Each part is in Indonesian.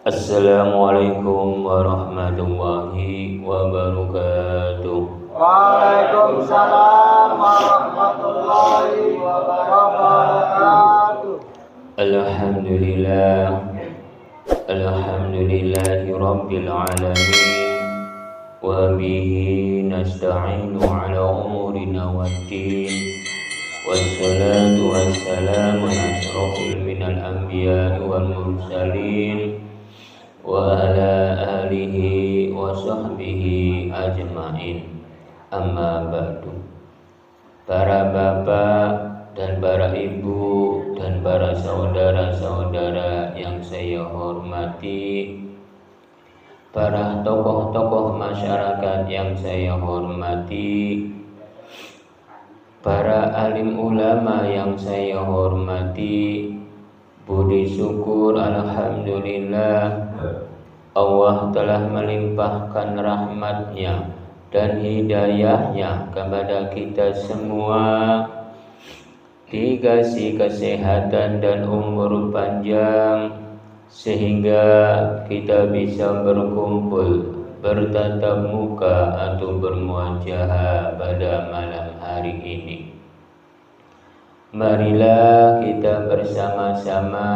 Assalamualaikum warahmatullahi wabarakatuh. Waalaikumsalam warahmatullahi wabarakatuh. Alhamdulillahi rabbil alamin. Wa bihi nasta'inu ala umurina waddin. Wassalatu wassalamu asrafil minal anbiya'i wal mursalin wa ala alihi wa sahbihi ajma'in. Amma ba'du. Para bapak dan para ibu dan para saudara-saudara yang saya hormati, para tokoh-tokoh masyarakat yang saya hormati, para alim ulama yang saya hormati, budi syukur alhamdulillah Allah telah melimpahkan rahmatnya dan hidayahnya kepada kita semua, dikasih kesehatan dan umur panjang sehingga kita bisa berkumpul bertatap muka atau bermuajahah pada malam hari ini. Marilah kita bersama-sama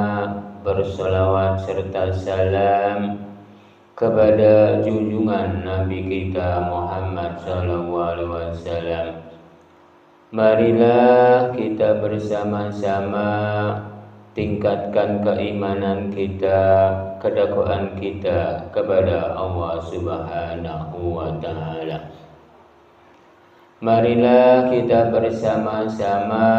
bersolawat serta salam kepada junjungan Nabi kita Muhammad SAW. Marilah kita bersama-sama tingkatkan keimanan kita, kedakwaan kita kepada Allah Subhanahu wa Ta'ala. Marilah kita bersama-sama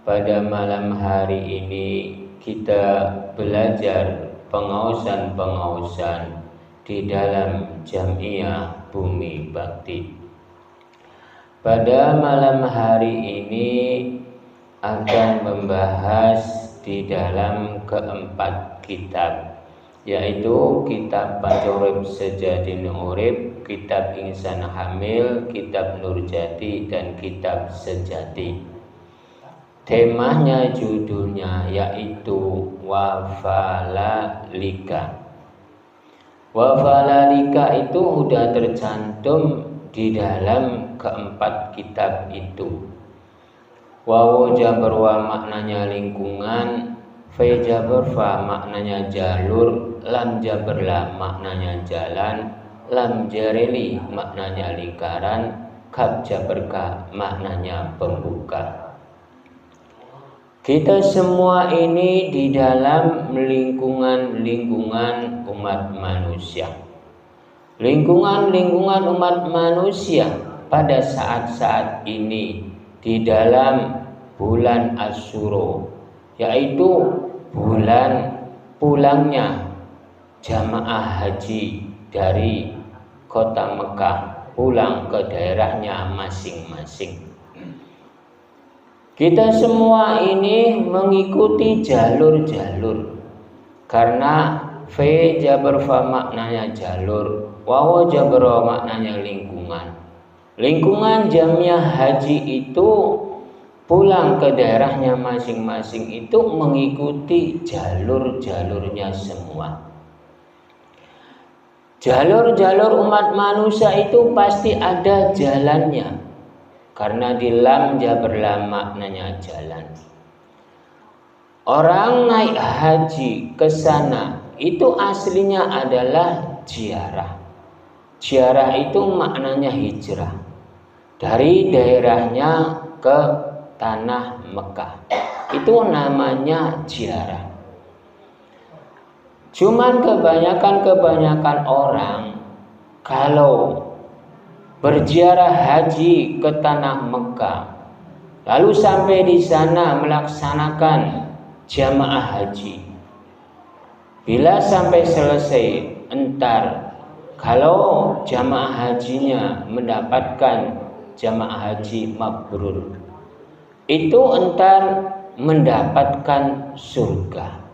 pada malam hari ini kita belajar pengausan-pengausan di dalam Jamiah Bumi Bakti. Pada malam hari ini akan membahas di dalam keempat kitab, yaitu kitab Pancorib Sejadin Urib, kitab Insan Hamil, kitab Nurjati, dan kitab Sejati. Temanya, judulnya yaitu Wafalalika. Wafalalika itu sudah tercantum di dalam keempat kitab itu. Wawu jabar wa maknanya lingkungan, fe jabar fa maknanya jalur, lam jabar la maknanya jalan, lam jareli maknanya lingkaran, kab jabar ka maknanya pembuka. Kita semua ini di dalam lingkungan umat manusia. Lingkungan umat manusia pada saat-saat ini di dalam bulan Asyura, yaitu bulan pulangnya jamaah haji dari kota Mekah pulang ke daerahnya masing-masing. Kita semua ini mengikuti jalur-jalur, karena fe jabar fa maknanya jalur, wawu jabar wa maknanya lingkungan. Lingkungan jamiah haji itu pulang ke daerahnya masing-masing itu mengikuti jalur-jalurnya semua. Jalur-jalur umat manusia itu pasti ada jalannya, karena di lam jabar lam maknanya jalan. Orang naik haji ke sana itu aslinya adalah ziarah. Ziarah itu maknanya hijrah dari daerahnya ke tanah Mekah. Itu namanya ziarah. Cuman kebanyakan orang kalau berziarah haji ke tanah Mekah, lalu sampai di sana melaksanakan jamaah haji. Bila sampai selesai, entar kalau jamaah hajinya mendapatkan jamaah haji mabrur, itu entar mendapatkan surga.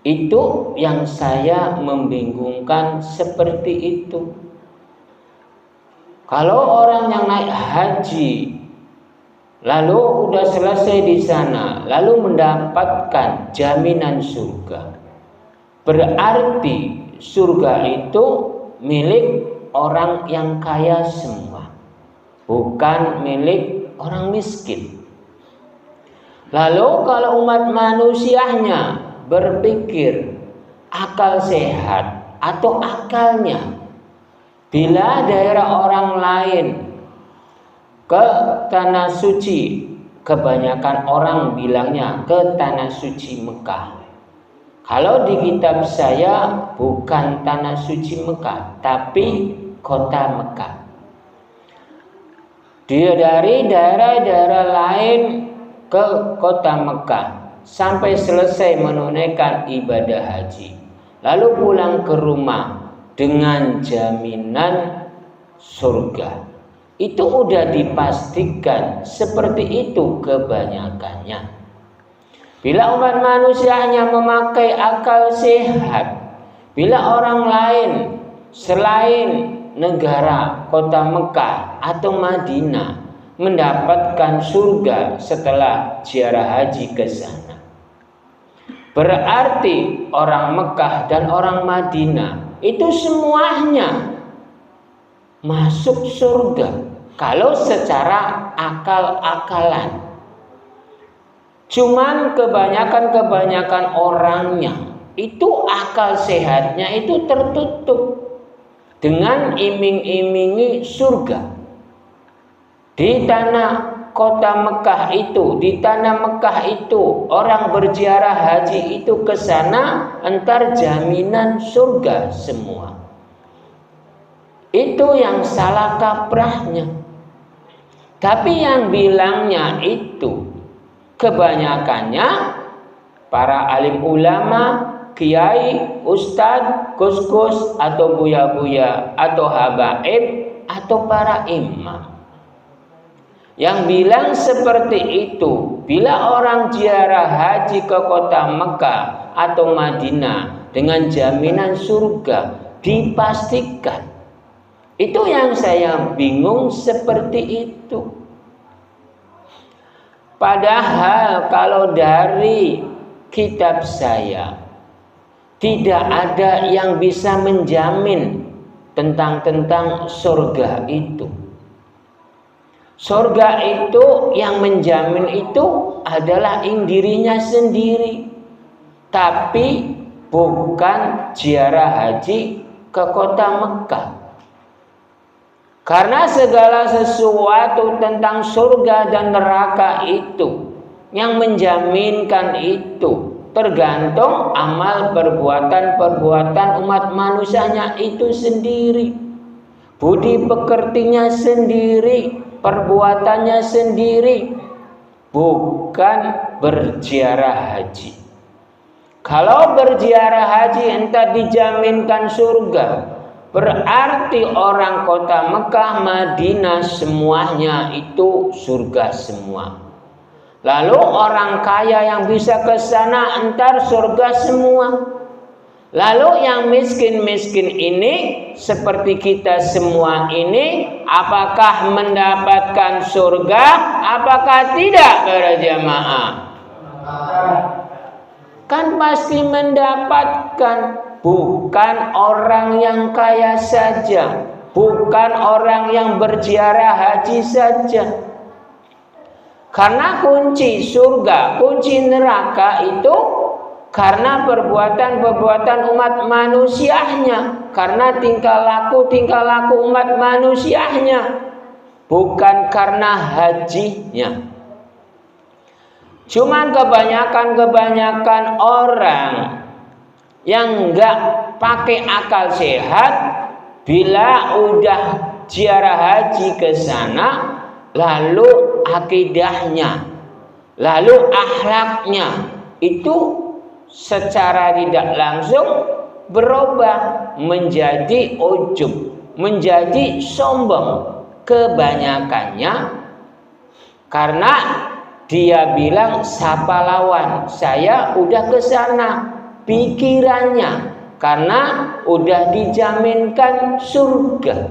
Itu yang saya membingungkan seperti itu. Kalau orang yang naik haji lalu udah selesai di sana, lalu mendapatkan jaminan surga, Berarti surga itu milik orang yang kaya semua, bukan milik orang miskin. Lalu kalau umat manusianya berpikir akal sehat atau akalnya, bila daerah orang lain ke tanah suci, kebanyakan orang bilangnya ke tanah suci Mekah. Kalau di kitab saya bukan tanah suci Mekah, tapi kota Mekah. Dia dari daerah-daerah lain ke kota Mekah sampai selesai menunaikan ibadah haji, lalu pulang ke rumah dengan jaminan surga. Itu udah dipastikan seperti itu kebanyakannya. Bila umat manusianya memakai akal sehat, bila orang lain selain negara kota Mekah atau Madinah mendapatkan surga setelah ziarah haji ke sana, berarti orang Mekah dan orang Madinah itu semuanya masuk surga kalau secara akal-akalan. Cuman kebanyakan orangnya itu akal sehatnya itu tertutup dengan iming-imingi surga. Di tanah kota Mekah itu, di tanah Mekah itu, orang berziarah haji itu ke sana entar jaminan surga semua. Itu yang salah kaprahnya. Tapi yang bilangnya itu kebanyakannya para alim ulama, kiai, ustadz, gus-gus atau buya-buya atau habaib atau para imam. Yang bilang seperti itu, bila orang ziarah haji ke kota Mekah atau Madinah dengan jaminan surga dipastikan. Itu yang saya bingung seperti itu. Padahal kalau dari kitab saya tidak ada yang bisa menjamin tentang surga itu. Surga itu yang menjamin itu adalah dirinya sendiri, tapi bukan ziarah haji ke kota Mekah. Karena segala sesuatu tentang surga dan neraka itu yang menjaminkan itu tergantung amal perbuatan umat manusianya itu sendiri, budi pekertinya sendiri, perbuatannya sendiri, bukan berziarah haji. Kalau berziarah haji entah dijaminkan surga, berarti orang kota Mekah, Madinah semuanya itu surga semua. Lalu orang kaya yang bisa ke sana entar surga semua. Lalu yang miskin-miskin ini seperti kita semua ini, apakah mendapatkan surga? Apakah tidak para jamaah? Kan pasti mendapatkan. Bukan orang yang kaya saja, bukan orang yang berziarah haji saja. Karena kunci surga, kunci neraka itu karena perbuatan umat manusianya, karena tingkah laku umat manusianya, bukan karena hajinya. Cuman kebanyakan orang yang enggak pakai akal sehat, bila udah ziarah haji ke sana, lalu akidahnya, lalu akhlaknya itu secara tidak langsung berubah menjadi ujub, menjadi sombong kebanyakannya, karena dia bilang siapa lawan, saya udah ke sana. Pikirannya karena udah dijaminkan surga.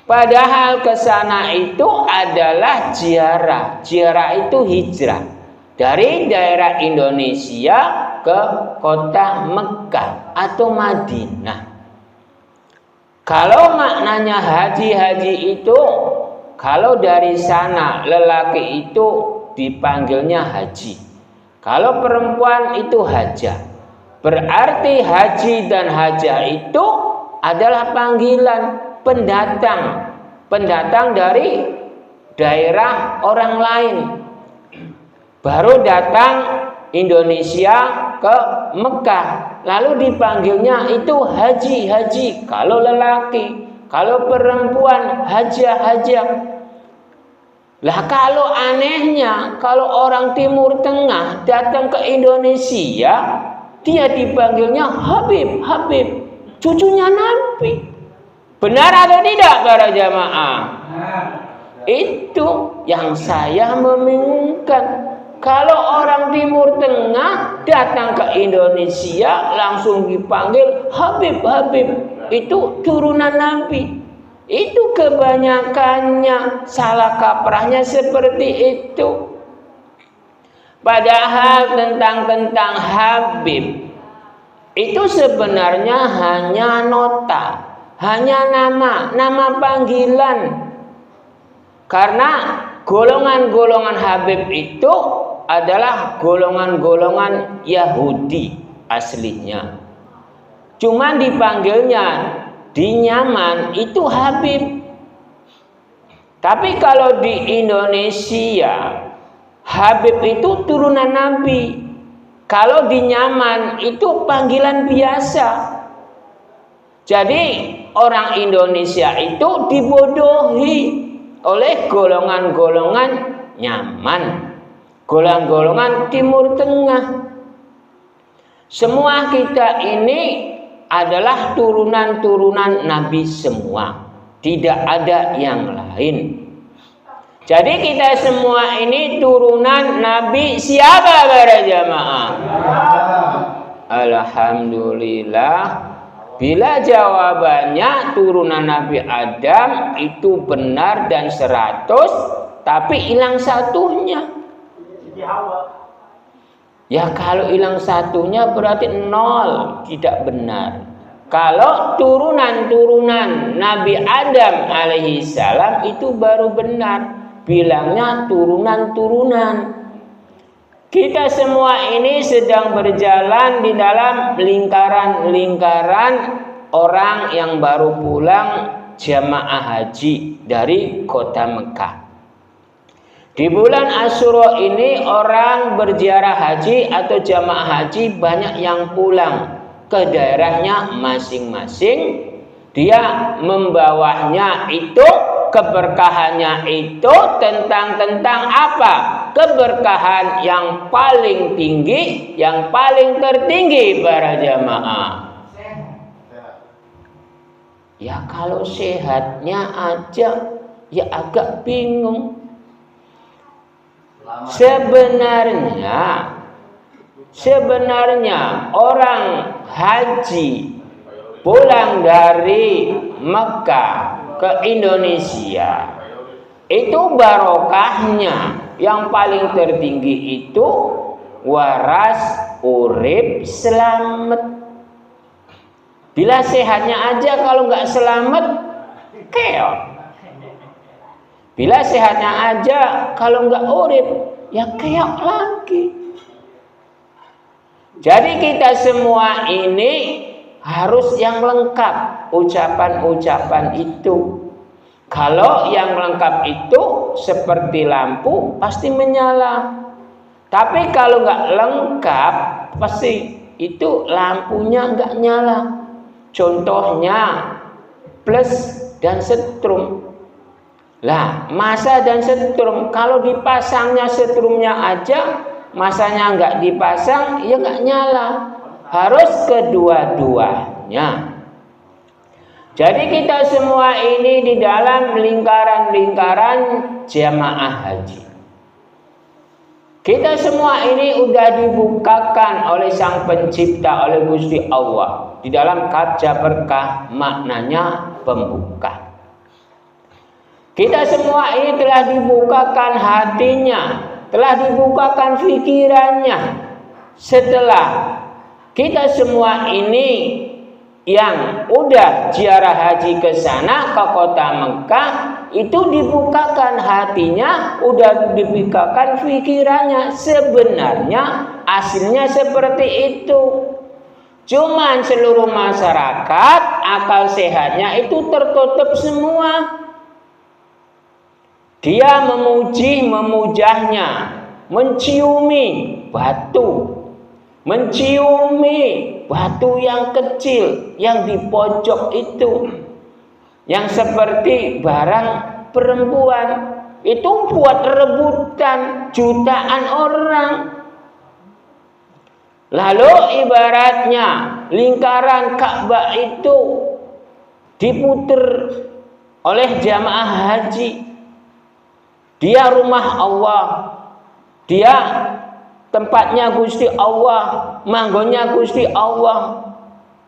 Padahal ke sana itu adalah ziarah. Ziarah itu hijrah. dari daerah Indonesia ke kota Mekah atau Madinah. Kalau maknanya haji itu, kalau dari sana lelaki itu dipanggilnya haji, kalau perempuan itu hajah. Berarti haji dan hajah itu adalah panggilan pendatang dari daerah orang lain. Baru datang Indonesia ke Mekah, lalu dipanggilnya itu haji kalau lelaki, kalau perempuan hajah. Lah kalau anehnya, kalau orang Timur Tengah datang ke Indonesia, dia dipanggilnya Habib, cucunya Nabi. Benar atau tidak para jamaah? Itu yang saya membingungkan. Kalau orang Timur Tengah datang ke Indonesia langsung dipanggil Habib, itu turunan Nabi. Itu kebanyakannya salah kaprahnya seperti itu. Padahal tentang Habib itu sebenarnya hanya nota, hanya nama panggilan. Karena golongan-golongan Habib itu adalah golongan-golongan Yahudi aslinya. Cuma dipanggilnya di Yaman itu Habib. Tapi kalau di Indonesia Habib itu turunan Nabi. Kalau di Yaman itu panggilan biasa. Jadi orang Indonesia itu dibodohi oleh golongan-golongan Yaman, golongan-golongan Timur Tengah. Semua kita ini adalah turunan-turunan Nabi semua, tidak ada yang lain. Jadi kita semua ini turunan Nabi siapa para jamaah? Alhamdulillah. Bila jawabannya turunan Nabi Adam itu benar dan 100, tapi hilang satunya. Ya kalau hilang satunya berarti 0, tidak benar. Kalau turunan-turunan Nabi Adam alaihi salam itu baru benar. Bilangnya turunan-turunan. Kita semua ini sedang berjalan di dalam lingkaran-lingkaran orang yang baru pulang jamaah haji dari kota Mekah. Di bulan Asyura ini orang berziarah haji atau jamaah haji banyak yang pulang ke daerahnya masing-masing. Dia membawanya itu, keberkahannya itu tentang apa? Keberkahan yang paling tinggi, yang paling tertinggi para jamaah. Ya kalau sehatnya aja ya agak bingung. Sebenarnya orang haji pulang dari Mekah ke Indonesia itu barokahnya yang paling tertinggi itu waras, urip, selamat. Bila sehatnya aja kalau nggak selamat keok. Bila sehatnya aja kalau nggak urip ya keok lagi. Jadi kita semua ini harus yang lengkap ucapan-ucapan itu. Kalau yang lengkap itu seperti lampu pasti menyala. Tapi kalau nggak lengkap pasti itu lampunya nggak nyala. Contohnya plus dan setrum. Lah masa dan setrum kalau dipasangnya setrumnya aja, masanya nggak dipasang ya nggak nyala. Harus kedua-duanya. Jadi kita semua ini di dalam lingkaran-lingkaran jamaah haji. Kita semua ini udah dibukakan oleh Sang Pencipta, oleh Gusti Allah. Di dalam kaca berkah maknanya pembuka. Kita semua ini telah dibukakan hatinya, telah dibukakan pikirannya. Setelah kita semua ini yang udah ziarah haji ke sana ke kota Mekah, itu dibukakan hatinya, udah dibukakan pikirannya. Sebenarnya hasilnya seperti itu. Cuman seluruh masyarakat akal sehatnya itu tertutup semua. Dia memujahnya, menciumi batu, menciumi batu yang kecil yang di pojok itu, yang seperti barang perempuan, itu buat rebutan jutaan orang. Lalu ibaratnya lingkaran Ka'bah itu diputer oleh jamaah haji. Dia rumah Allah, dia tempatnya Gusti Allah, manggonnya Gusti Allah.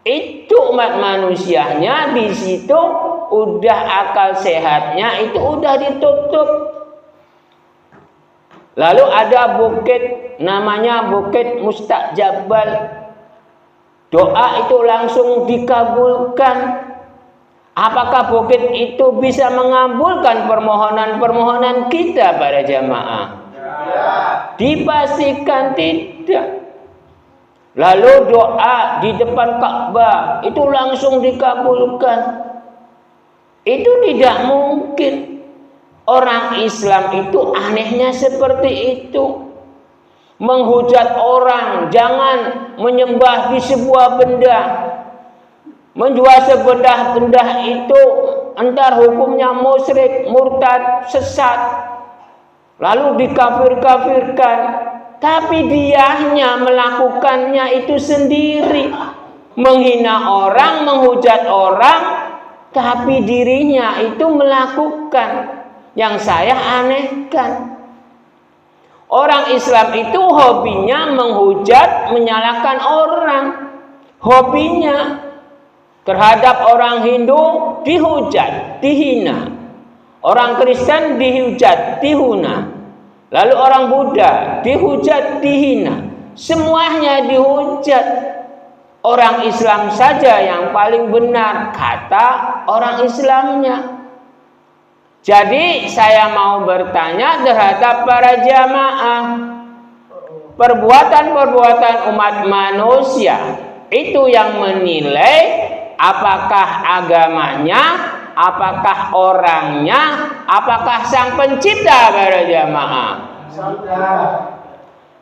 Itu umat manusianya di situ udah akal sehatnya itu udah ditutup. Lalu ada bukit namanya Bukit Mustajabal. Doa itu langsung dikabulkan. Apakah bukit itu bisa mengabulkan permohonan-permohonan kita para jamaah? Dipastikan tidak. Lalu doa di depan Ka'bah itu langsung dikabulkan. Itu tidak mungkin. Orang Islam itu anehnya seperti itu. Menghujat orang, jangan menyembah di sebuah benda. Menjual sebenda-benda itu entar hukumnya musyrik, murtad, sesat. Lalu dikafir-kafirkan. Tapi dianya melakukannya itu sendiri. Menghina orang, menghujat orang, tapi dirinya itu melakukan. Yang saya anehkan, orang Islam itu hobinya menghujat, menyalahkan orang. Hobinya terhadap orang Hindu dihujat, dihina. Orang Kristen dihujat, dihina. Lalu orang Buddha dihujat, dihina. Semuanya dihujat. Orang Islam saja yang paling benar, kata orang Islamnya. Jadi saya mau bertanya terhadap para jamaah, perbuatan-perbuatan umat manusia itu yang menilai apakah agamanya, apakah orangnya, apakah sang pencipta para jamaah?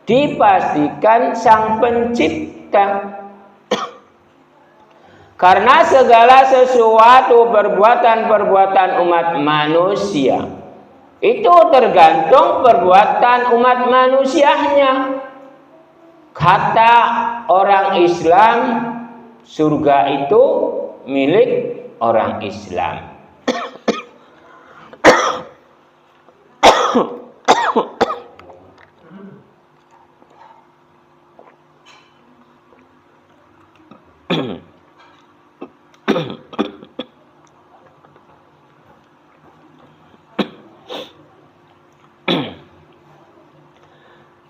Dipastikan sang pencipta. Karena segala sesuatu perbuatan-perbuatan umat manusia itu tergantung perbuatan umat manusianya. Kata orang Islam, surga itu milik orang Islam.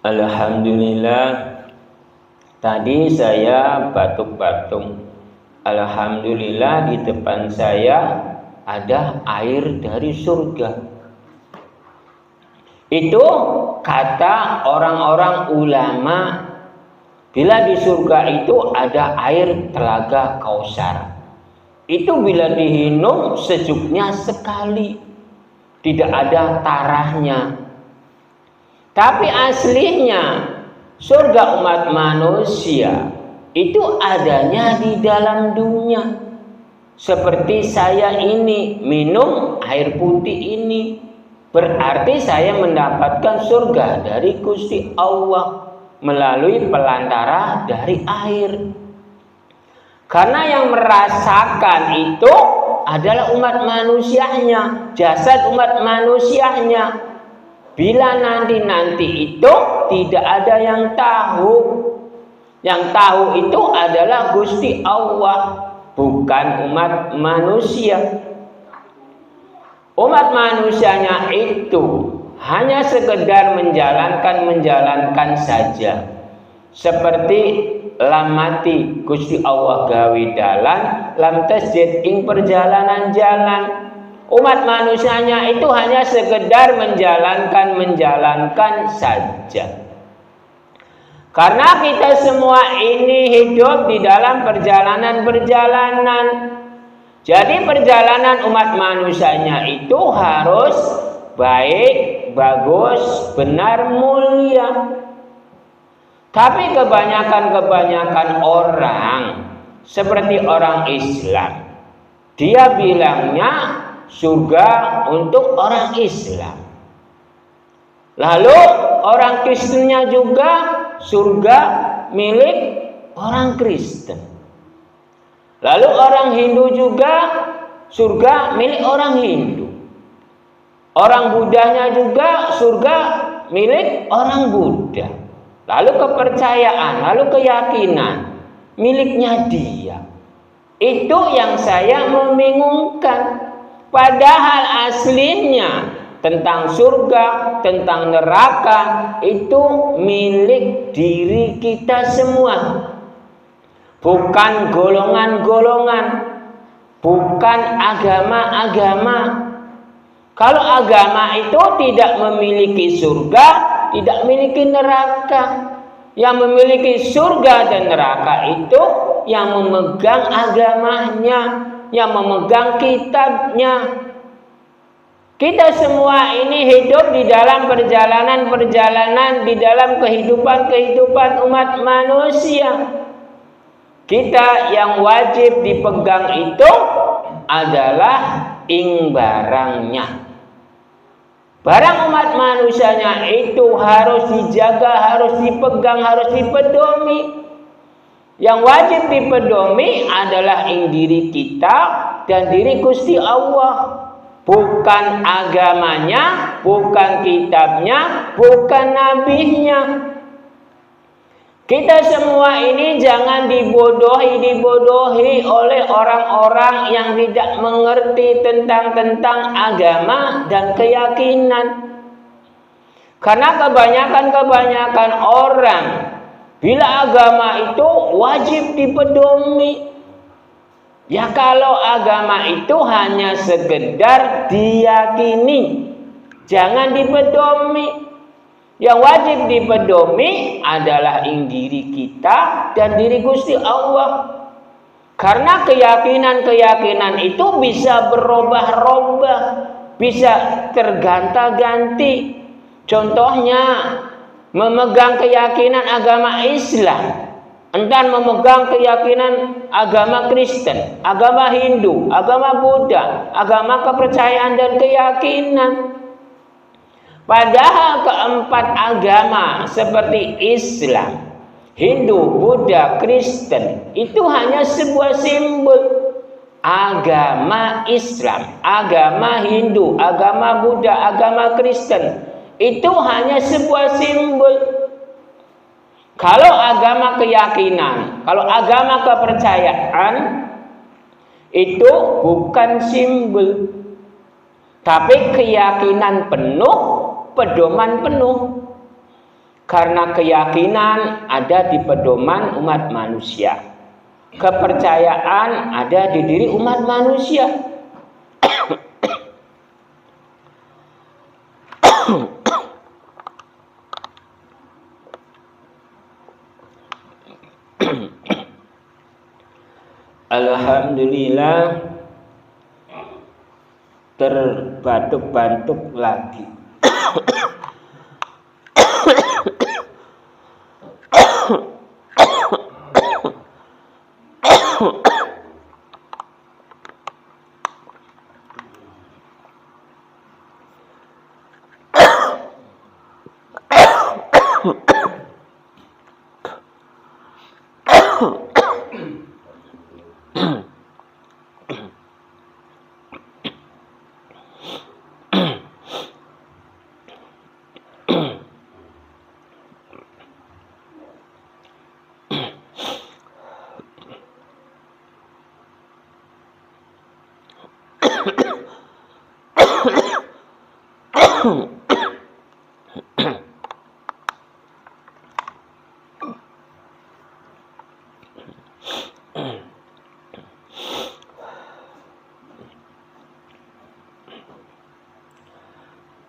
Alhamdulillah, tadi saya batuk-batuk. Alhamdulillah di depan saya ada air dari surga. Itu kata orang-orang ulama, bila di surga itu ada air telaga Kausar. Itu bila diminum sejuknya sekali, tidak ada tarahnya. Tapi aslinya surga umat manusia itu adanya di dalam dunia. Seperti saya ini minum air putih ini, berarti saya mendapatkan surga dari Gusti Allah melalui pelantara dari air. Karena yang merasakan itu adalah umat manusianya, jasad umat manusianya. Bila nanti itu tidak ada yang tahu. Yang tahu itu adalah Gusti Allah, bukan umat manusia. Umat manusianya itu hanya sekedar menjalankan saja. Seperti lam mati Gusti Allah gawe dalan, lam tasjid ing perjalanan jalan. Umat manusianya itu hanya sekedar menjalankan saja. Karena kita semua ini hidup di dalam perjalanan. Jadi perjalanan umat manusianya itu harus baik, bagus, benar, mulia. Tapi kebanyakan orang seperti orang Islam, dia bilangnya surga untuk orang Islam. Lalu orang Kristennya juga surga milik orang Kristen. Lalu orang Hindu juga surga milik orang Hindu. Orang Buddhanya juga surga milik orang Buddha. Lalu kepercayaan, lalu keyakinan miliknya dia. Itu yang saya membingungkan. Padahal aslinya tentang surga, tentang neraka itu milik diri kita semua. Bukan golongan-golongan, bukan agama-agama. Kalau agama itu tidak memiliki surga, tidak memiliki neraka. Yang memiliki surga dan neraka itu yang memegang agamanya, yang memegang kitabnya. Kita semua ini hidup di dalam perjalanan, di dalam kehidupan umat manusia. Kita yang wajib dipegang itu adalah barangnya. Barang umat manusianya itu harus dijaga, harus dipegang, harus dipedomi. Yang wajib dipedomi adalah diri kita dan diri Gusti Allah. Bukan agamanya, bukan kitabnya, bukan nabinya. Kita semua ini jangan dibodohi oleh orang-orang yang tidak mengerti tentang agama dan keyakinan. Karena kebanyakan orang bila agama itu wajib dipedomi. Ya kalau agama itu hanya sekedar diyakini, jangan dipedomi. Yang wajib dipedomi adalah diri kita dan diri Gusti Allah. Karena keyakinan itu bisa berubah-ubah, bisa terganta-ganti. Contohnya memegang keyakinan agama Islam, entah memegang keyakinan agama Kristen, agama Hindu, agama Buddha, agama kepercayaan dan keyakinan. Padahal keempat agama seperti Islam, Hindu, Buddha, Kristen itu hanya sebuah simbol. Agama Islam, agama Hindu, agama Buddha, agama Kristen itu hanya sebuah simbol. Kalau agama keyakinan, kalau agama kepercayaan itu bukan simbol, tapi keyakinan penuh, pedoman penuh. Karena keyakinan ada di pedoman umat manusia, kepercayaan ada di diri umat manusia. Alhamdulillah, terbatuk-batuk lagi.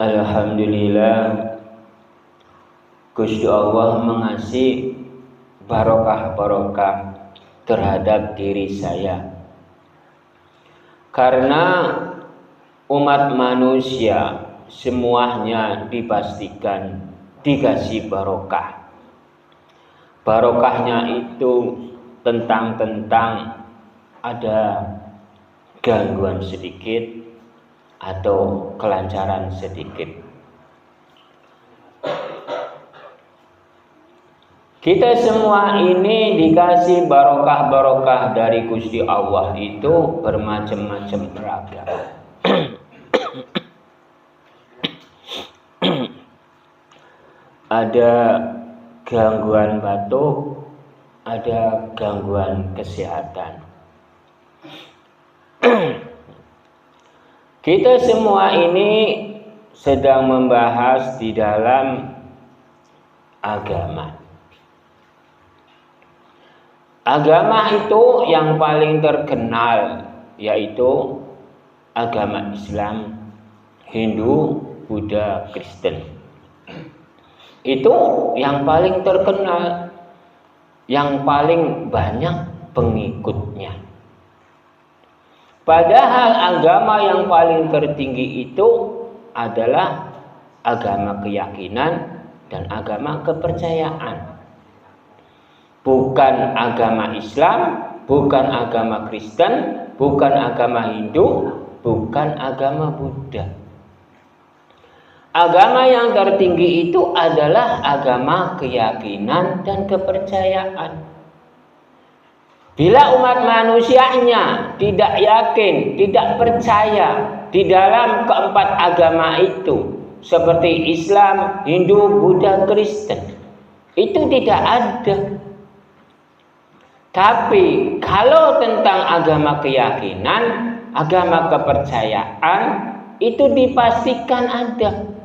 Alhamdulillah, Gusti Allah mengasih barokah-barokah terhadap diri saya. Karena umat manusia semuanya dipastikan dikasih barokah. Barokahnya itu tentang ada gangguan sedikit atau kelancaran sedikit. Kita semua ini dikasih barokah-barokah dari Gusti Allah itu bermacam-macam ragam. Ada gangguan batuk, ada gangguan kesehatan. Kita semua ini sedang membahas di dalam agama. Agama itu yang paling terkenal yaitu agama Islam, Hindu, Buddha, Kristen. Itu yang paling terkenal, yang paling banyak pengikutnya. Padahal agama yang paling tertinggi itu adalah agama keyakinan dan agama kepercayaan. Bukan agama Islam, bukan agama Kristen, bukan agama Hindu, bukan agama Buddha. Agama yang tertinggi itu adalah agama keyakinan dan kepercayaan. Bila umat manusianya tidak yakin, tidak percaya di dalam keempat agama itu, seperti Islam, Hindu, Buddha, Kristen, itu tidak ada. Tapi kalau tentang agama keyakinan, agama kepercayaan itu dipastikan ada.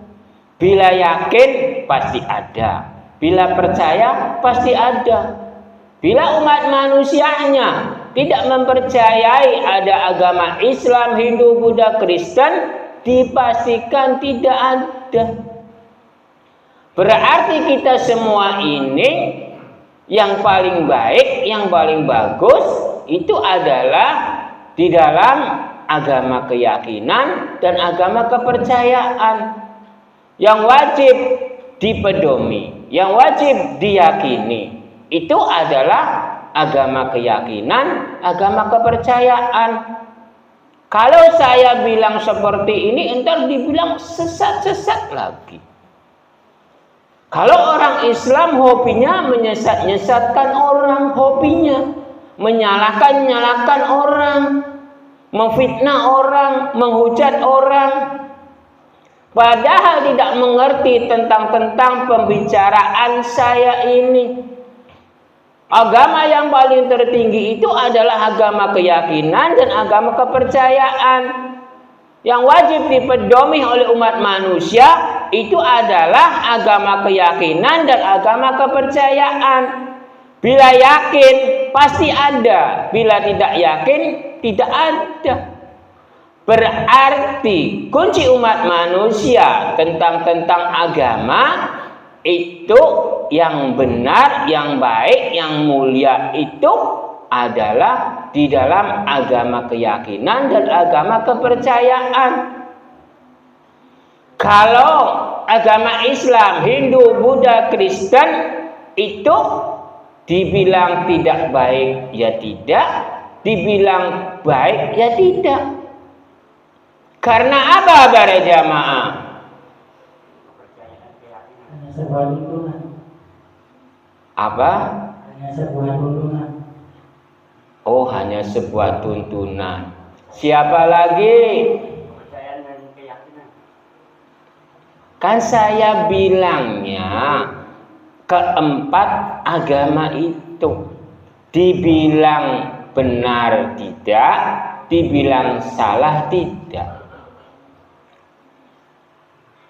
Bila yakin pasti ada, bila percaya pasti ada. Bila umat manusianya tidak mempercayai ada agama Islam, Hindu, Buddha, Kristen, dipastikan tidak ada. Berarti kita semua ini yang paling baik, yang paling bagus itu adalah di dalam agama keyakinan dan agama kepercayaan. Yang wajib dipedomi, yang wajib diyakini itu adalah agama keyakinan, agama kepercayaan. Kalau saya bilang seperti ini, entar dibilang sesat-sesat lagi. Kalau orang Islam hobinya menyesat-nyesatkan orang, hobinya menyalahkan orang, memfitnah orang, menghujat orang, padahal tidak mengerti tentang pembicaraan saya ini. Agama yang paling tertinggi itu adalah agama keyakinan dan agama kepercayaan. Yang wajib dipedomi oleh umat manusia itu adalah agama keyakinan dan agama kepercayaan. Bila yakin pasti ada, bila tidak yakin tidak ada. Berarti kunci umat manusia tentang agama itu yang benar, yang baik, yang mulia itu adalah di dalam agama keyakinan dan agama kepercayaan. Kalau agama Islam, Hindu, Buddha, Kristen itu dibilang tidak baik ya tidak, dibilang baik ya tidak. Karena apa para jamaah? Hanya sebuah tuntunan. Apa? Hanya sebuah tuntunan. Oh, hanya sebuah tuntunan. Siapa lagi? Kepercayaan dan keyakinan. Kan saya bilangnya keempat agama itu dibilang benar tidak, dibilang salah tidak.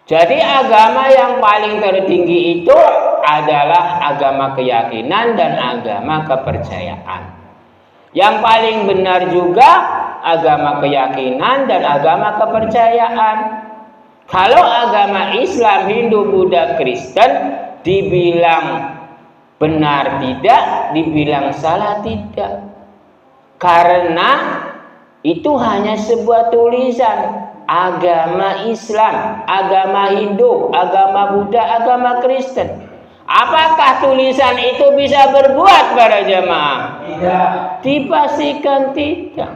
Jadi agama yang paling tertinggi itu adalah agama keyakinan dan agama kepercayaan. Yang paling benar juga agama keyakinan dan agama kepercayaan. Kalau agama Islam, Hindu, Buddha, Kristen dibilang benar tidak, dibilang salah tidak. Karena itu hanya sebuah tulisan. Agama Islam, agama Hindu, agama Buddha, agama Kristen. Apakah tulisan itu bisa berbuat para jamaah? Tidak. Dipastikan tidak.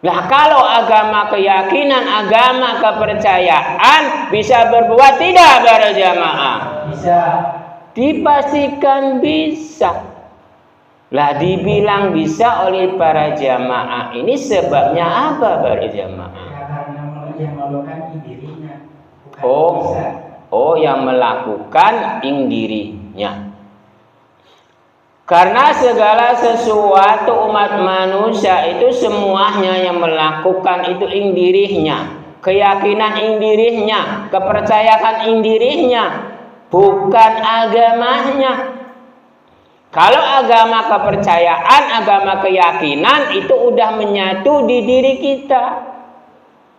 Nah, kalau agama keyakinan, agama kepercayaan bisa berbuat tidak para jamaah? Bisa. Dipastikan bisa. Lah dibilang bisa oleh para jamaah ini sebabnya apa para jamaah? Ya, karena yang melakukan dirinya, bukan bisa. Yang melakukan dirinya. Karena segala sesuatu umat manusia itu semuanya yang melakukan itu dirinya, keyakinan dirinya, kepercayaan dirinya, bukan agamanya. Kalau agama kepercayaan, agama keyakinan itu udah menyatu di diri kita.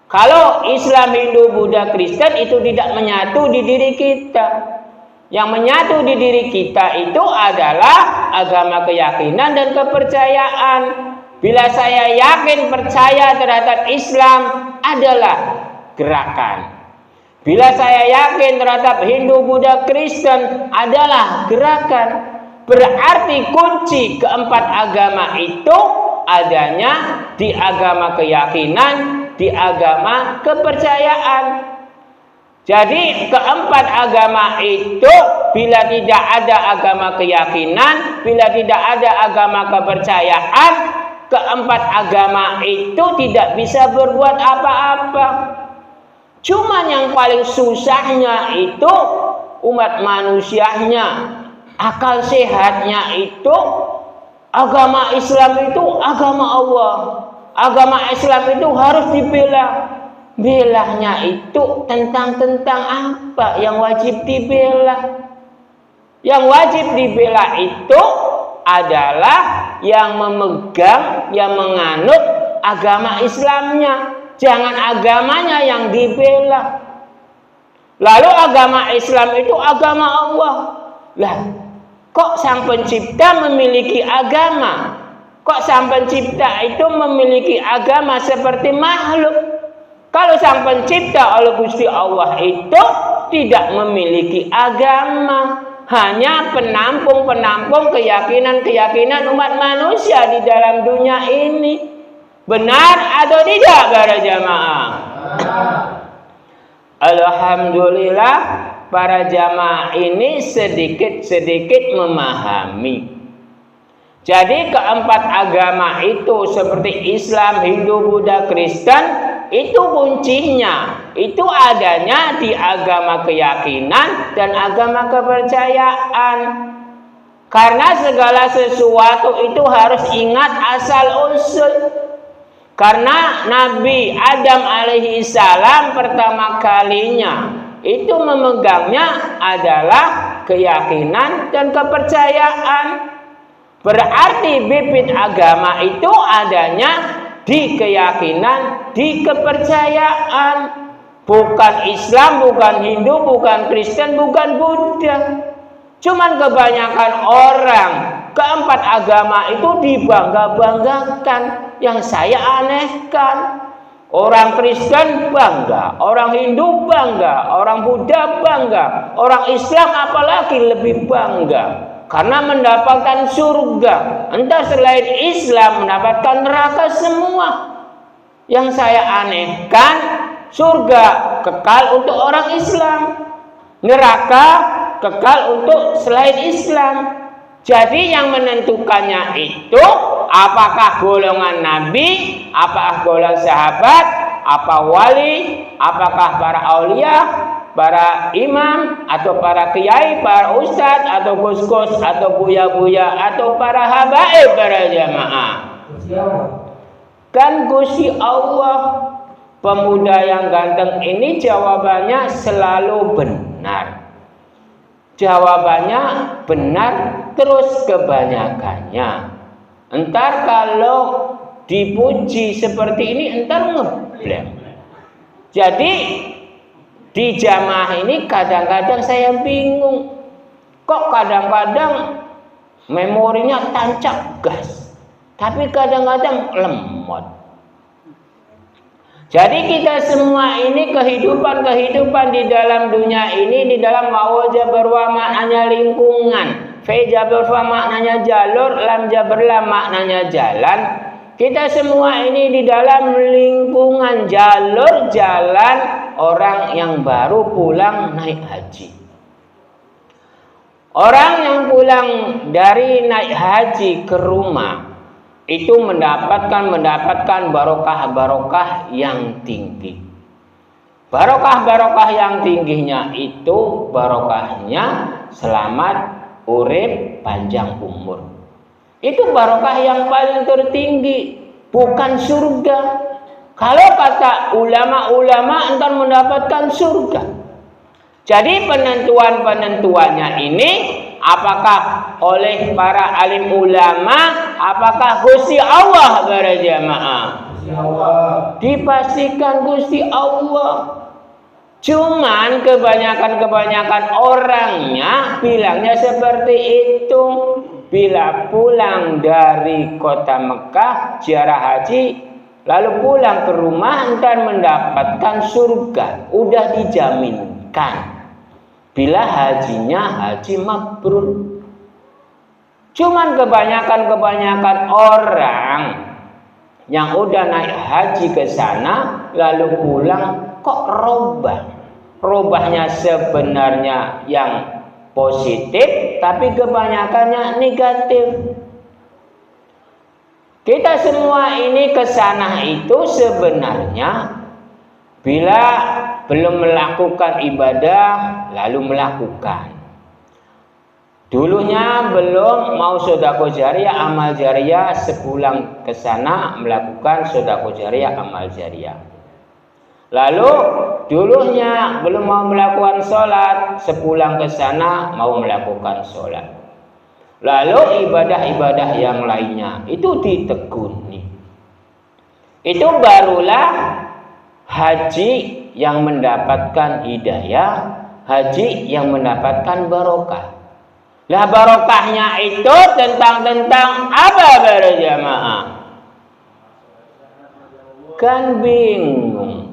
Kalau Islam, Hindu, Buddha, Kristen itu tidak menyatu di diri kita. Yang menyatu di diri kita itu adalah agama keyakinan dan kepercayaan. Bila saya yakin percaya terhadap Islam adalah gerakan. Bila saya yakin terhadap Hindu, Buddha, Kristen adalah gerakan. Berarti kunci keempat agama itu adanya di agama keyakinan, di agama kepercayaan. Jadi keempat agama itu bila tidak ada agama keyakinan, bila tidak ada agama kepercayaan, keempat agama itu tidak bisa berbuat apa-apa. Cuman yang paling susahnya itu umat manusianya, akal sehatnya itu agama Islam itu agama Allah. Agama Islam itu harus dibela. Belahnya itu tentang apa yang wajib dibela? Yang wajib dibela itu adalah yang memegang, yang menganut agama Islamnya. Jangan agamanya yang dibela. Lalu agama Islam itu agama Allah. Lah, kok Sang Pencipta memiliki agama? Kok Sang Pencipta itu memiliki agama seperti makhluk? Kalau Sang Pencipta oleh Gusti Allah itu tidak memiliki agama, hanya penampung-penampung keyakinan-keyakinan umat manusia di dalam dunia ini. Benar atau tidak para jamaah? Alhamdulillah para jamaah ini sedikit-sedikit memahami. Jadi keempat agama itu seperti Islam, Hindu, Buddha, Kristen itu kuncinya itu adanya di agama keyakinan dan agama kepercayaan. Karena segala sesuatu itu harus ingat asal usul. Karena Nabi Adam alaihi salam pertama kalinya itu memegangnya adalah keyakinan dan kepercayaan. Berarti bibit agama itu adanya di keyakinan, di kepercayaan. Bukan Islam, bukan Hindu, bukan Kristen, bukan Buddha. Cuman kebanyakan orang keempat agama itu dibangga-banggakan. Yang saya anehkan, orang Kristen bangga, orang Hindu bangga, orang Buddha bangga, orang Islam apalagi lebih bangga. Karena mendapatkan surga. Entah selain Islam mendapatkan neraka semua. Yang saya anehkan, surga kekal untuk orang Islam, neraka kekal untuk selain Islam. Jadi yang menentukannya itu apakah golongan Nabi, apakah golongan sahabat, apa wali, apakah para aulia, para imam, atau para kiai, para ustadz, atau gus-gus, atau buya-buya, atau para habaib, para jamaah. Kan Gusti Allah. Pemuda yang ganteng ini jawabannya selalu benar. Jawabannya benar terus kebanyakannya. Entar kalau dipuji seperti ini entar ngebleng. Jadi Di jamaah ini kadang-kadang saya bingung. Kok kadang-kadang memorinya tancap gas, tapi kadang-kadang lemot. Jadi kita semua ini kehidupan di dalam dunia ini, di dalam wawu jabar maknanya lingkungan, fe jabar maknanya jalur, lam jabar maknanya jalan. Kita semua ini di dalam lingkungan jalur jalan orang yang baru pulang naik haji. Orang yang pulang dari naik haji ke rumah itu mendapatkan barokah yang tinggi. Barokah yang tingginya itu barokahnya selamat, urip, panjang umur. Itu barokah yang paling tertinggi, bukan surga. Kalau kata ulama-ulama entar mendapatkan surga. Jadi penentuannya ini apakah oleh para alim ulama, apakah Gusti Allah berjamaah? Dipastikan Gusti Allah. Cuman kebanyakan orangnya bilangnya seperti itu. Bila pulang dari kota Mekah ziarah haji, lalu pulang ke rumah dan mendapatkan surga, udah dijaminkan. Bila hajinya haji mabrur. Cuman kebanyakan orang yang udah naik haji ke sana lalu pulang kok robahnya sebenarnya yang positif tapi kebanyakannya negatif. Kita semua ini ke sana itu sebenarnya bila belum melakukan ibadah lalu melakukan. Dulunya belum mau sedekah jariah, amal jariah, sepulang ke sana melakukan sedekah jariah, amal jariah. Lalu dulunya belum mau melakukan sholat, sepulang ke sana mau melakukan sholat. Lalu ibadah-ibadah yang lainnya itu ditekuni. Itu barulah haji yang mendapatkan hidayah, haji yang mendapatkan barokah. Lah barokahnya itu tentang apa berjamaah? Kan bingung.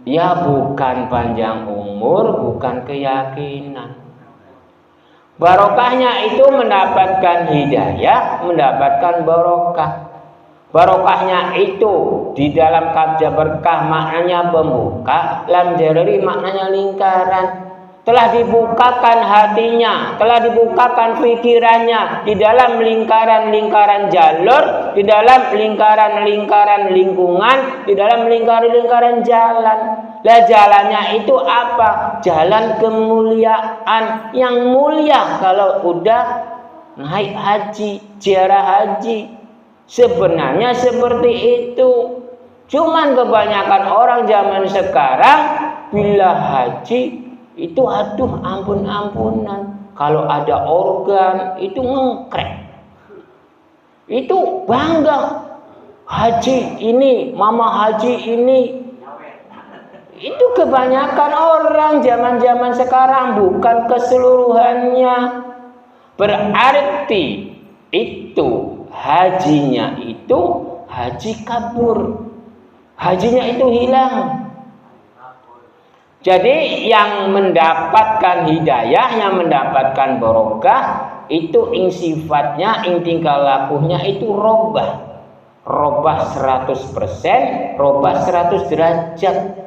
Ya bukan panjang umur, bukan keyakinan. Barokahnya itu mendapatkan hidayah, mendapatkan barokah. Barokahnya itu di dalam kabja berkah maknanya pembuka, lam jarri maknanya lingkaran. Telah dibukakan hatinya, telah dibukakan pikirannya di dalam lingkaran-lingkaran jalur, di dalam lingkaran-lingkaran lingkungan, di dalam lingkaran-lingkaran jalan. Lah jalannya itu apa? Jalan kemuliaan yang mulia kalau udah naik haji, ziarah haji. Sebenarnya seperti itu. Cuman kebanyakan orang zaman sekarang bila haji itu aduh ampun-ampunan. Kalau ada organ itu ngengkrek. Itu bangga. Haji ini, mama haji ini. Itu kebanyakan orang zaman-zaman sekarang, bukan keseluruhannya. Berarti itu hajinya itu haji kabur. Hajinya itu hilang. Jadi yang mendapatkan hidayah, yang mendapatkan barokah itu sifatnya, tingkah lakunya itu robah 100%, robah 100 derajat.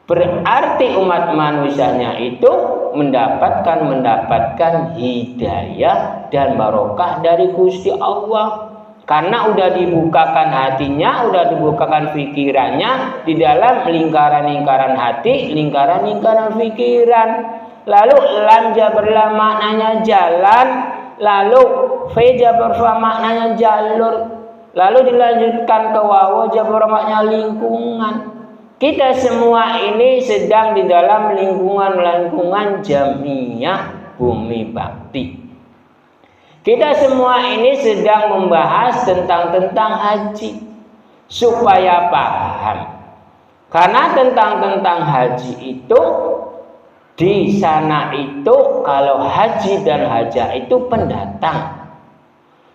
Berarti umat manusianya itu mendapatkan hidayah dan barokah dari Gusti Allah. Karena udah dibukakan hatinya, udah dibukakan pikirannya di dalam lingkaran-lingkaran hati, lingkaran-lingkaran pikiran. Lalu lam jabar maknanya jalan, lalu fe jabar maknanya jalur, lalu dilanjutkan ke wawu jabar maknanya lingkungan. Kita semua ini sedang di dalam lingkungan jamiah bumi bakti. Kita semua ini sedang membahas tentang haji supaya paham. Karena tentang haji itu di sana itu kalau haji dan hajah itu pendatang.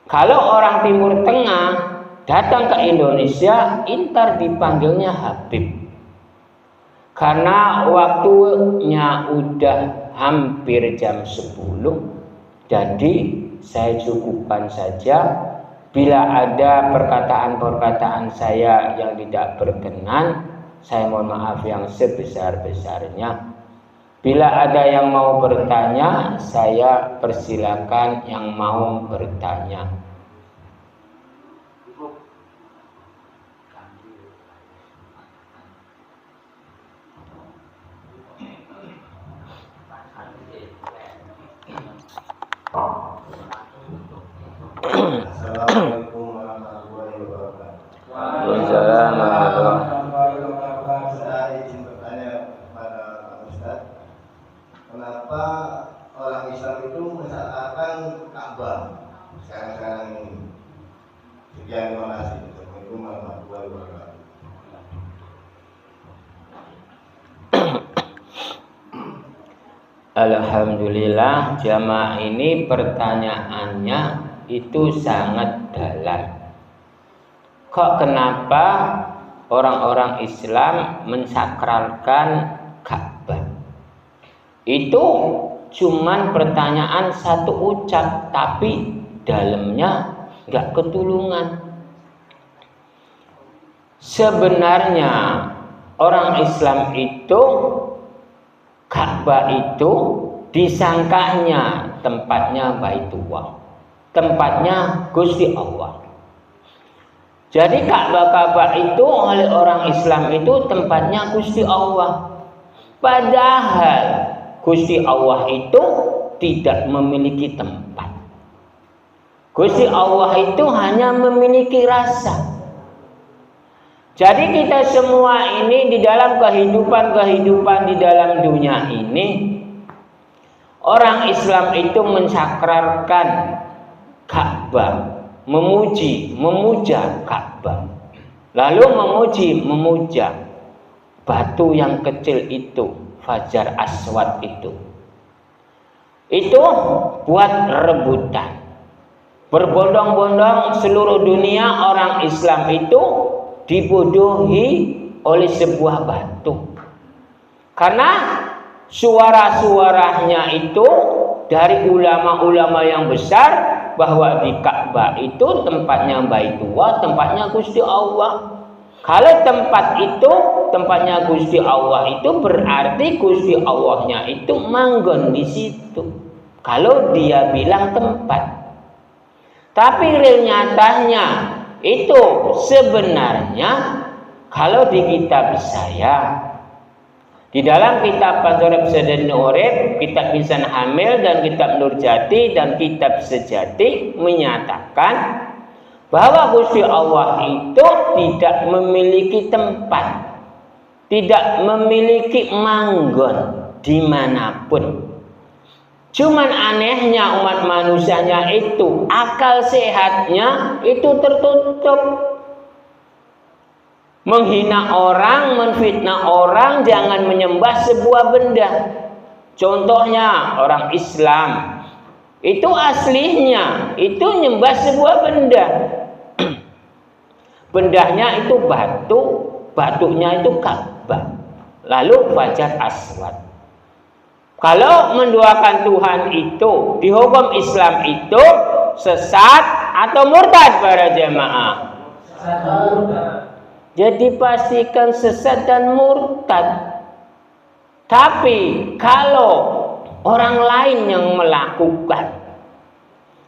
Kalau orang Timur Tengah datang ke Indonesia, intar dipanggilnya Habib. Karena waktunya udah hampir jam 10, jadi saya cukupkan saja. Bila ada perkataan-perkataan saya yang tidak berkenan, saya mohon maaf yang sebesar-besarnya. Bila ada yang mau bertanya, saya persilakan yang mau bertanya. Assalamualaikum warahmatullahi wabarakatuh. Waalaikumsalam warahmatullahi wabarakatuh. Saya izin bertanya kepada Pak Ustadz, kenapa orang Islam itu mensyaratkan Ka'bah sekarang ini? Sekian, terima kasih. Assalamualaikum warahmatullahi wabarakatuh. Alhamdulillah, jamaah ini pertanyaannya itu sangat dalam. Kok kenapa orang-orang Islam mensakralkan Ka'bah? Itu cuman pertanyaan satu ucap, tapi dalamnya nggak ketulungan. Sebenarnya orang Islam itu Ka'bah itu disangkanya tempatnya Baitullah, tempatnya Gusti Allah. Jadi Ka'bah itu oleh orang Islam itu tempatnya Gusti Allah. Padahal Gusti Allah itu tidak memiliki tempat. Gusti Allah itu hanya memiliki rasa. Jadi kita semua ini di dalam kehidupan di dalam dunia ini, orang Islam itu mensakralkan Ka'bah, memuja Ka'bah, lalu memuja batu yang kecil itu, Fajar Aswad itu buat rebutan. Berbondong-bondong seluruh dunia orang Islam itu dibodohi oleh sebuah batu. Karena suara-suaranya itu dari ulama-ulama yang besar bahwa di Ka'bah itu tempatnya Baitullah, tempatnya Gusti Allah. Kalau tempat itu tempatnya Gusti Allah itu berarti Gusti Allahnya itu manggon di situ. Kalau dia bilang tempat. Tapi real nyatanya itu sebenarnya kalau di kitab saya, di dalam kitab Fadhorab Sadani Urib, kitab Insan Hamil dan kitab Nurjati dan kitab Sejati menyatakan bahwa Gusti Allah itu tidak memiliki tempat, tidak memiliki manggon dimanapun. Cuman anehnya umat manusianya itu akal sehatnya itu tertutup. Menghina orang, menfitnah orang, jangan menyembah sebuah benda. Contohnya orang Islam itu aslinya itu nyembah sebuah benda. Bendanya itu batu, batunya itu Ka'bah, lalu Fajar Aswad. Kalau menduakan Tuhan itu di hukum Islam itu sesat atau murtad para jemaah? Jadi pastikan sesat dan murtad. Tapi kalau orang lain yang melakukan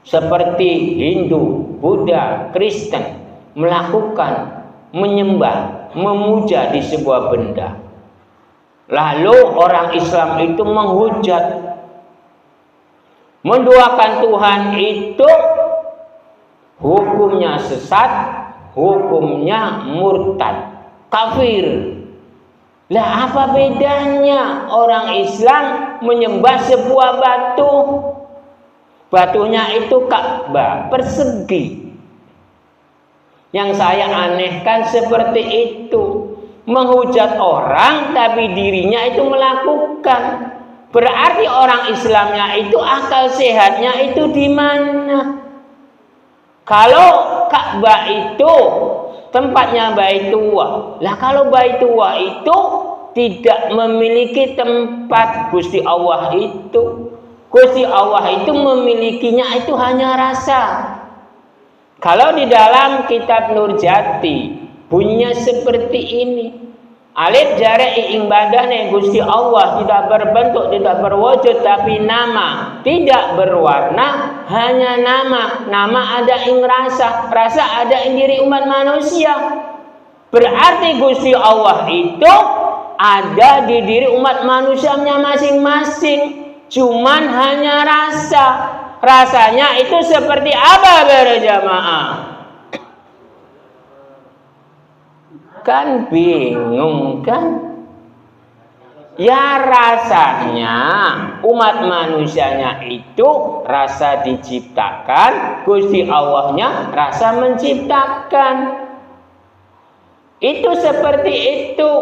seperti Hindu, Buddha, Kristen melakukan menyembah, memuja di sebuah benda, lalu orang Islam itu menghujat, menduakan Tuhan itu hukumnya sesat, hukumnya murtad, kafir. Lah apa bedanya orang Islam menyembah sebuah batu? Batunya itu Ka'bah persegi. Yang saya anehkan seperti itu. menghujat orang tapi dirinya itu melakukan. Berarti orang Islamnya itu akal sehatnya itu di mana? Kalau Ka'bah itu tempatnya Baitullah. Lah kalau Baitullah itu tidak memiliki tempat Gusti Allah itu. Gusti Allah itu memilikinya itu hanya rasa. Kalau di dalam kitab Nurjati bunyinya seperti ini. Alif jari ing badane Gusti Allah tidak berbentuk, tidak berwujud, tapi nama, tidak berwarna, hanya nama. Nama ada ing rasa, rasa ada ing diri umat manusia. Berarti Gusti Allah itu ada di diri umat manusianya masing-masing. Cuman hanya rasa. Rasanya itu seperti apa berjamaah? Kan bingung kan? Ya rasanya umat manusianya itu rasa diciptakan, Gusti Allahnya rasa menciptakan. Itu seperti itu.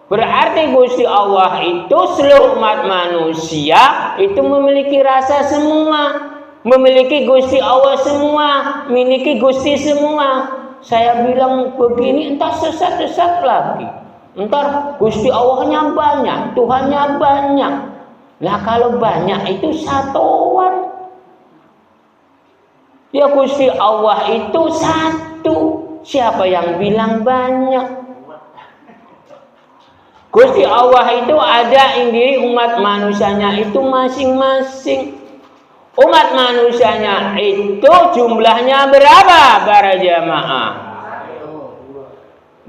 Berarti Gusti Allah itu seluruh umat manusia itu memiliki rasa semua, memiliki Gusti Allah semua, memiliki Gusti semua. Saya bilang begini, entar sesat-sesat lagi. Entar Gusti Allahnya banyak, Tuhannya banyak. Lah kalau banyak itu satuan. Ya Gusti Allah itu satu. Siapa yang bilang banyak? Gusti Allah itu ada ing diri umat manusianya itu masing-masing. Umat manusianya itu jumlahnya berapa para jamaah?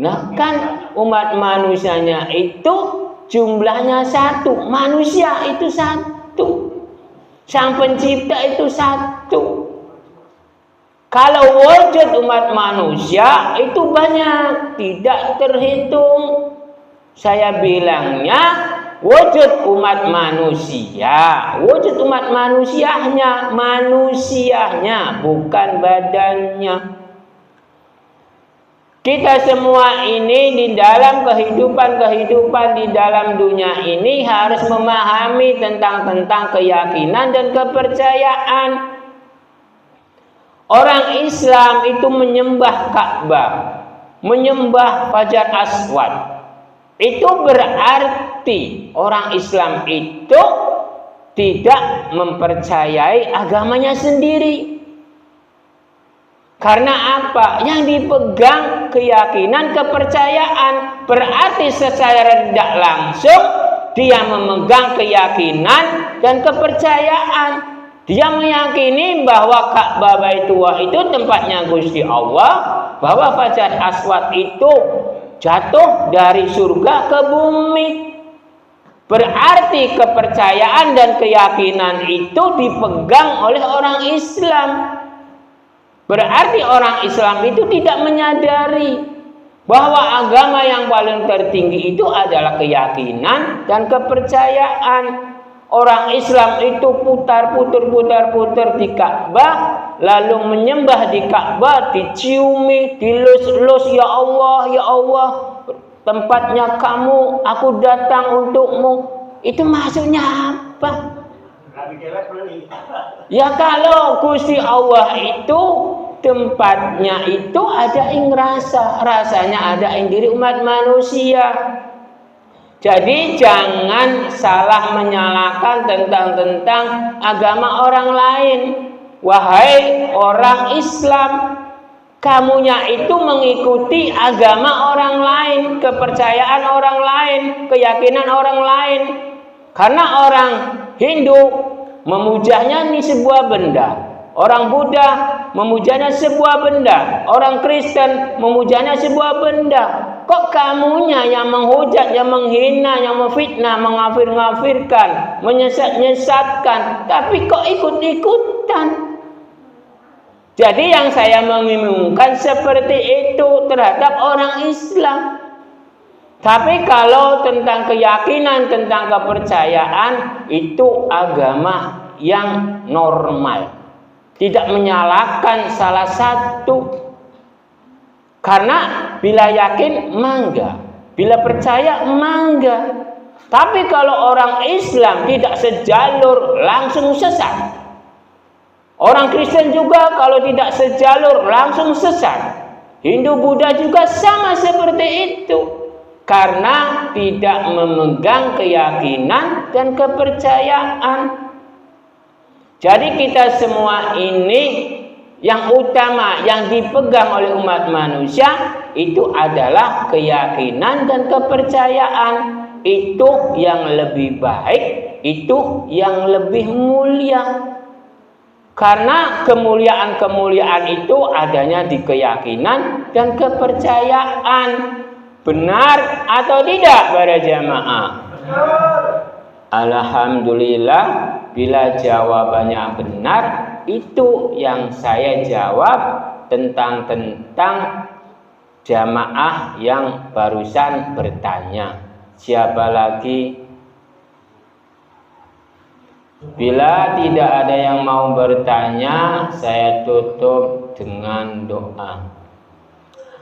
Nah kan umat manusianya itu jumlahnya satu. Manusia itu satu. Sang pencipta itu satu. Kalau wujud umat manusia itu banyak, tidak terhitung. Saya bilangnya wujud umat manusia, wujud umat manusianya, bukan badannya. Kita semua ini di dalam kehidupan di dalam dunia ini harus memahami tentang keyakinan dan kepercayaan. Orang Islam itu menyembah Ka'bah, menyembah Hajar Aswad. Itu berarti orang Islam itu tidak mempercayai agamanya sendiri. Karena apa? Yang dipegang keyakinan, kepercayaan. Berarti secara tidak langsung dia memegang keyakinan dan kepercayaan. Dia meyakini bahwa Ka'bah Baitullah itu tempatnya Gusti Allah, bahwa Hajar Aswad itu jatuh dari surga ke bumi. Berarti kepercayaan dan keyakinan itu dipegang oleh orang Islam. Berarti orang Islam itu tidak menyadari bahwa agama yang paling tertinggi itu adalah keyakinan dan kepercayaan. Orang Islam itu putar di Ka'bah, lalu menyembah di Ka'bah, diciumi, dilus-lus, ya Allah, tempatnya kamu, aku datang untukmu. Itu maksudnya apa? Ya kalau Gusti Allah itu tempatnya itu ada ing rasa, rasanya ada ing diri umat manusia. Jadi jangan salah menyalahkan tentang agama orang lain. Wahai orang Islam, kamunya itu mengikuti agama orang lain, kepercayaan orang lain, keyakinan orang lain. Karena orang Hindu memujanya ini sebuah benda, orang Buddha memujanya sebuah benda, orang Kristen memujanya sebuah benda. Kok kamunya yang menghujat, yang menghina, yang memfitnah, mengafir-ngafirkan, menyesat-nyesatkan, tapi kok ikut-ikutan? Jadi yang saya mengimungkan seperti itu terhadap orang Islam. Tapi kalau tentang keyakinan, tentang kepercayaan, itu agama yang normal. Tidak menyalahkan salah satu. Karena bila yakin mangga, Bila percaya, mangga. Tapi kalau orang Islam tidak sejalur, langsung sesat. Orang Kristen juga kalau tidak sejalur, langsung sesat. Hindu Buddha juga sama seperti itu. Karena tidak memegang keyakinan dan kepercayaan. Jadi kita semua ini yang utama yang dipegang oleh umat manusia itu adalah keyakinan dan kepercayaan. Itu yang lebih baik, itu yang lebih mulia. Karena kemuliaan-kemuliaan itu adanya di keyakinan dan kepercayaan. Benar atau tidak para jamaah? Alhamdulillah, bila jawabannya benar, itu yang saya jawab tentang jamaah yang barusan bertanya. Siapa lagi? Bila tidak ada yang mau bertanya, saya tutup dengan doa.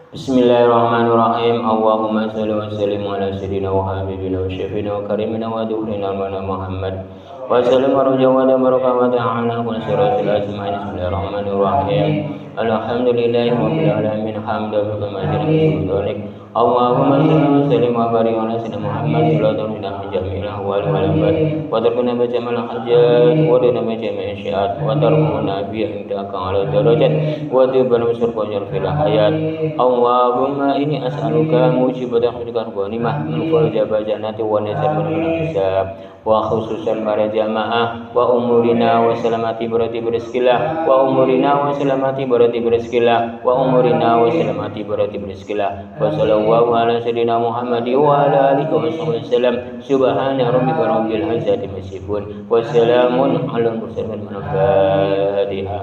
Bismillahirrahmanirrahim. Allahumma shalli wa sallim ala sayyidina wa habibina wa syafiina wa karimina wa dukrina wa Muhammad wa sallim wa rujawada barakatuh ala wa siratil asma'in. Bismillahirrahmanirrahim. Alhamdulillahi rabbil alamin hamdan kama yasha'u. Allahumma shalli wa sallim wa barik ala sayyidina Muhammad sallallahu alaihi jami'il ahwal wal abad wa tarkuna bi jamal hajat wa dana bi jami'il syiat wa tarkuna bi indaka ala darajat wa tibana surqajal fil hayat. Allahumma inni as'aluka mujibatan khairan ghanimah min kulli jannati wa nisab hisab wa khususan para jamaah wa umurina wa salamati berarti berizkilah wa umurina wa salamati berarti berizkilah wa umurina wa salamati berarti berizkilah wa sallallahu ala sayyidina Muhammad wa ala alihi wa sallam. Subhana rabbika rabbil izzati amma yasifun wa salamun alal mursalin. Al-Fatihah.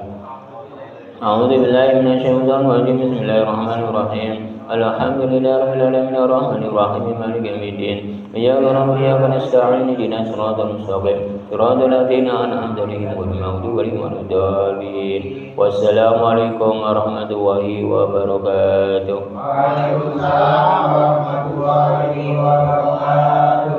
A'udzu billahi minasyaitonir rajim. Bismillahirrahmanirrahim. Alhamdulillahi rabbil alamin arrahmanir rahim maliki yaumiddin. Iyyaka na'budu wa iyyaka nasta'in ihdinas siratal mustaqim siratal ladzina an'amta 'alaihim ghairil maghdubi 'alaihim waladdallin. Wassalamualaikum warahmatullahi wabarakatuh. Waalaikumsalam warahmatullahi wabarakatuh.